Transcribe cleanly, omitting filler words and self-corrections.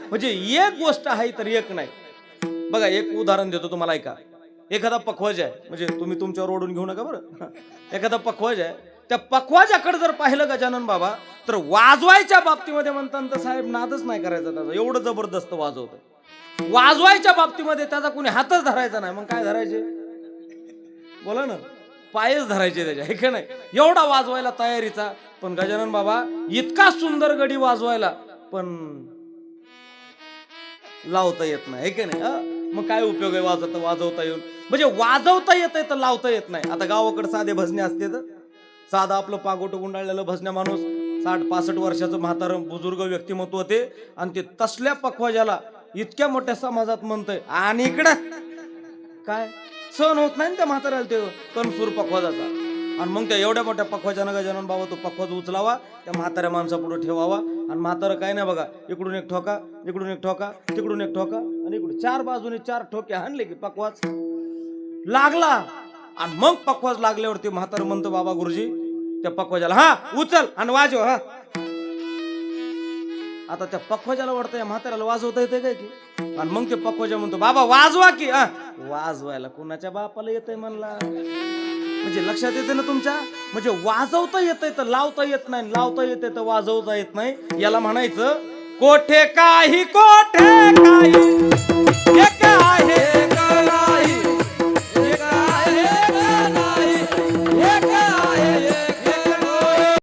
म्हणजे एक गोष्ट आहे तर एक नाही. बघा एक उदाहरण देतो तुम्हाला, ऐका. एखादा पखवाज आहे, म्हणजे तुम्ही तुमच्यावर ओढून घेऊ नका बरं. एखादा पखवाज आहे, त्या पखवाजाकडे जर पाहिलं गजानन बाबा, तर वाजवायच्या बाबतीमध्ये म्हणतात तर साहेब नादच नाही करायचा त्याचा, एवढं जबरदस्त वाजवतं. वाजवायच्या बाबतीमध्ये त्याचा कोणी हातच धरायचा नाही. मग काय धरायचे बोला ना, पायच धरायचे त्याच्या, हे का नाही, एवढा वाजवायला तयारीचा. पण गजानन बाबा इतका सुंदर गडी वाजवायला, पण लावता येत नाही, हे का नाही. मग काय उपयोग आहे वाजवता येऊन, म्हणजे वाजवता येत तर लावता येत नाही. आता गावाकडे साधे भजने असते तर साधं आपलं पागोट गुंडाळलेलं भजन्या माणूस 60-65 वर्षाचं म्हातारं बुजुर्ग व्यक्तिमत्व ते, आणि ते तसल्या पखवाजाला इतक्या मोठ्या समाजात म्हणतंय, आणि इकडं काय सहन होत नाही त्या म्हाताऱ्याला ते कणसूर पखवाजाचा. आणि मग त्या एवढ्या मोठ्या पखवाजानं गजानन बाबा तो पखवाज उचलावा, त्या म्हाताऱ्या माणसापुढे ठेवावा, आणि म्हातारं काय नाही बघा, इकडून एक ठोका, इकडून एक ठोका, तिकडून एक ठोका, आणि इकडून 4 बाजूने 4 ठोके हाणले की पखवाज लागला. आणि मग पखवाज लागल्यावरती म्हातारं म्हणतो, बाबा गुरुजी त्या पखवाजाला हा उचल आणि वाजव. हा आता त्या पखवाजाला वाटतं या म्हाताऱ्याला वाजवता येते काय की, आणि मग ते पखवाजा म्हणतो, बाबा वाजवा की. वाजवायला कुणाच्या बापाला येतंय म्हणला, म्हणजे लक्षात येते ना तुमच्या, म्हणजे वाजवता येतंय तर लावता येत नाही, लावता येते तर वाजवता येत नाही. याला म्हणायचं कोठे काही, कोठे काही